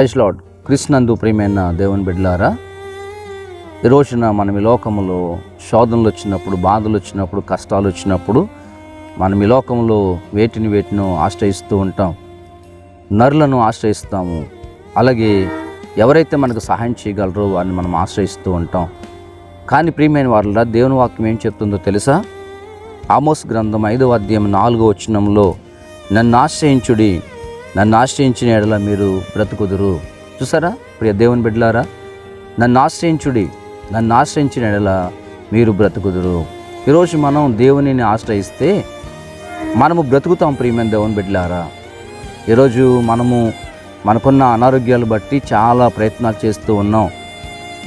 Praise lord. క్రీస్తునందు ప్రియమైన దేవుని బిడ్డలారా, ఈ రోజున మనం ఈ లోకంలో శోధనలు వచ్చినప్పుడు, బాధలు వచ్చినప్పుడు, కష్టాలు వచ్చినప్పుడు మనం ఈ లోకంలో వేటిని ఆశ్రయిస్తూ ఉంటాం. నరులను ఆశ్రయిస్తాము. అలాగే ఎవరైతే మనకు సహాయం చేయగలరో వారిని మనం ఆశ్రయిస్తూ ఉంటాం. కానీ ప్రియమైన వారులారా, దేవుని వాక్యం ఏం చెప్తుందో తెలుసా? ఆమోస్ గ్రంథం 5వ అధ్యాయం 4వ వచనంలో, నన్ను ఆశ్రయించుడి, నన్ను ఆశ్రయించిన ఎడల మీరు బ్రతుకుదురు. చూసారా ప్రియ దేవుని బిడ్డలారా, నన్ను ఆశ్రయించుడి, నన్ను ఆశ్రయించిన ఎడల మీరు బ్రతుకుదురు. ఈరోజు మనం దేవునిని ఆశ్రయిస్తే మనము బ్రతుకుతాం. ప్రియమైన దేవుని బిడ్డలారా, ఈరోజు మనకున్న అనారోగ్యాలు బట్టి చాలా ప్రయత్నాలు చేస్తూ ఉన్నాం.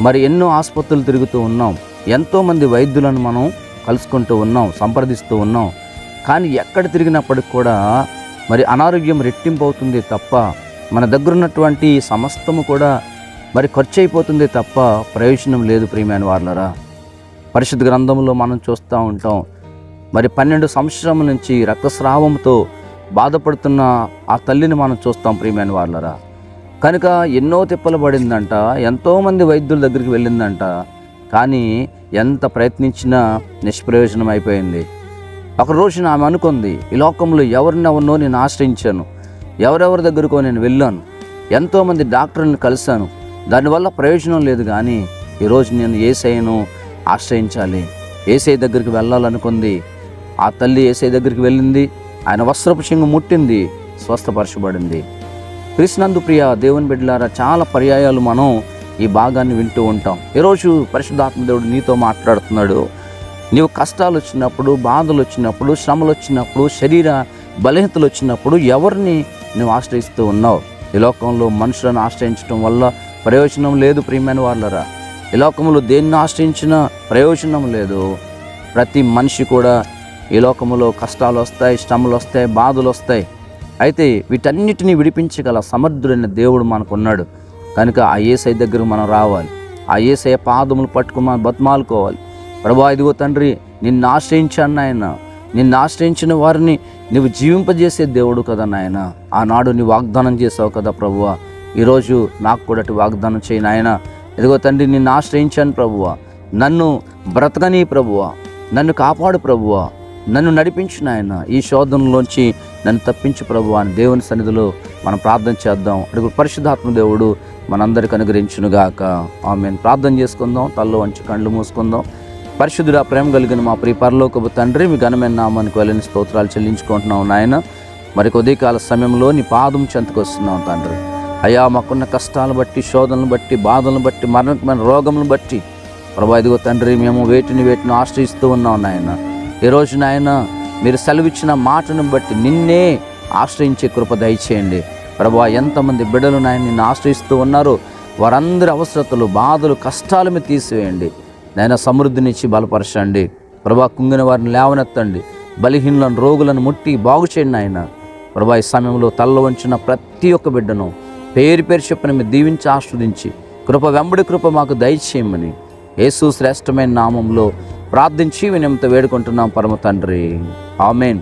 మరి ఎన్నో ఆసుపత్రులు తిరుగుతూ ఉన్నాం. ఎంతోమంది వైద్యులను మనం కలుసుకుంటూ ఉన్నాం, సంప్రదిస్తూ ఉన్నాం. కానీ ఎక్కడ తిరిగినప్పటికి కూడా మరి అనారోగ్యం రెట్టింపు అవుతుంది తప్ప, మన దగ్గర ఉన్నటువంటి సమస్తము కూడా మరి ఖర్చు అయిపోతుంది తప్ప ప్రయోజనం లేదు. ప్రియమైన వారులారా, పరిశుద్ధ గ్రంథంలో మనం చూస్తూ ఉంటాం. మరి 12 సంవత్సరాల నుంచి రక్తస్రావంతో బాధపడుతున్న ఆ తల్లిని మనం చూస్తాం. ప్రియమైన వారులారా, కనుక ఎన్నో తిప్పలు పడిందంట, ఎంతోమంది వైద్యుల దగ్గరికి వెళ్ళిందంట. కానీ ఎంత ప్రయత్నించినా నిష్ప్రయోజనం అయిపోయింది. ఒక రోజున ఆమె అనుకుంది, ఈ లోకంలో ఎవరినెవరినో నేను ఆశ్రయించాను, ఎవరెవరి దగ్గరకో నేను వెళ్ళాను, ఎంతోమంది డాక్టర్లను కలిశాను, దానివల్ల ప్రయోజనం లేదు. కానీ ఈరోజు నేను యేసయ్యను ఆశ్రయించాలి, యేసయ్య దగ్గరికి వెళ్ళాలనుకుంది. ఆ తల్లి యేసయ్య దగ్గరికి వెళ్ళింది, ఆయన వస్త్రపు చెంగు ముట్టింది, స్వస్థపరచబడింది. క్రీస్తునందు ప్రియ దేవుని బిడ్డలారా, చాలా పర్యాయాలు మనం ఈ భాగాన్ని వింటూ ఉంటాం. ఈరోజు పరిశుద్ధాత్మ దేవుడు నీతో మాట్లాడుతున్నాడు. నీవు కష్టాలు వచ్చినప్పుడు, బాధలు వచ్చినప్పుడు, శ్రమలు వచ్చినప్పుడు, శరీర బలహీనతలు వచ్చినప్పుడు ఎవరిని నువ్వు ఆశ్రయిస్తూ ఉన్నావు? ఈ లోకంలో మనుషులను ఆశ్రయించడం వల్ల ప్రయోజనం లేదు. ప్రియమైన వాళ్ళరా, ఈ లోకంలో దేన్ని ఆశ్రయించినా ప్రయోజనం లేదు. ప్రతి మనిషి కూడా ఈ లోకంలో కష్టాలు వస్తాయి, శ్రమలు వస్తాయి, బాధలు వస్తాయి. అయితే వీటన్నిటిని విడిపించగల సమర్థుడైన దేవుడు మనకున్నాడు. కనుక ఆ యేసయ్య దగ్గర మనం రావాలి, ఆ యేసయ్య పాదములు పట్టుకుని మనం బతిమాలుకోవాలి. ప్రభువా, ఇదిగో తండ్రి, నిన్ను ఆశ్రయించాను నాయన, నిన్ను ఆశ్రయించిన వారిని నువ్వు జీవింపజేసే దేవుడు కదా నాయన. ఆనాడు నీ వాగ్దానం చేసావు కదా ప్రభువా, ఈరోజు నాకు కూడా వాగ్దానం చేయి నాయన. ఇదిగో తండ్రి, నిన్ను ఆశ్రయించాను ప్రభువా, నన్ను బ్రతకని ప్రభువా, నన్ను కాపాడు ప్రభువా, నన్ను నడిపించు నాయన, ఈ శోధనలోంచి నన్ను తప్పించు ప్రభువా అని దేవుని సన్నిధిలో మనం ప్రార్థన చేద్దాం. అడుగు పరిశుద్ధాత్మ దేవుడు మనందరికి అనుగ్రహించునుగాక. ఆమేన్. ప్రార్థన చేసుకుందాం, తల్లో వంచి కళ్ళు మూసుకుందాం. పరిశుద్ధుడా, ప్రేమ కలిగిన మా ప్రియ పరలోకపు తండ్రి, మీ ఘనమైన నామానికి వెళ్ళని స్తోత్రాలు చెల్లించుకుంటున్నాం నాయన. మరి కొద్దికాల సమయంలో నీ పాదం చెంతకు వస్తున్నాం తండ్రి. అయ్యా, మాకున్న కష్టాలను బట్టి, శోధనలు బట్టి, బాధలను బట్టి, మరణమైన రోగములను బట్టి ప్రభా, ఇదిగో తండ్రి, మేము వేటిని ఆశ్రయిస్తూ ఉన్నాం నాయన. ఈరోజు నాయన, మీరు సెలవిచ్చిన మాటను బట్టి నిన్నే ఆశ్రయించే కృప దయచేయండి ప్రభా. ఎంతమంది బిడ్డలు నాయన నిన్ను ఆశ్రయిస్తూ ఉన్నారో వారందరి అవసరతలు, బాధలు, కష్టాలు మీరు తీసివేయండి నాయన. సమృద్ధినిచ్చి బలపరచండి ప్రభా. కుంగిన వారిని లేవనెత్తండి, బలహీనులను, రోగులను ముట్టి బాగు చేయండి నాయన. ప్రభా, ఈ సమయంలో తల్ల వంచిన ప్రతి ఒక్క బిడ్డను పేరు పేరు చెప్పిన మీరు దీవించి ఆస్వాదించి కృప వెంబడి కృప మాకు దయచేయమని యేసు శ్రేష్టమైన నామంలో ప్రార్థించి వినయంతో వేడుకుంటున్నాం పరమ తండ్రి. ఆమేన్.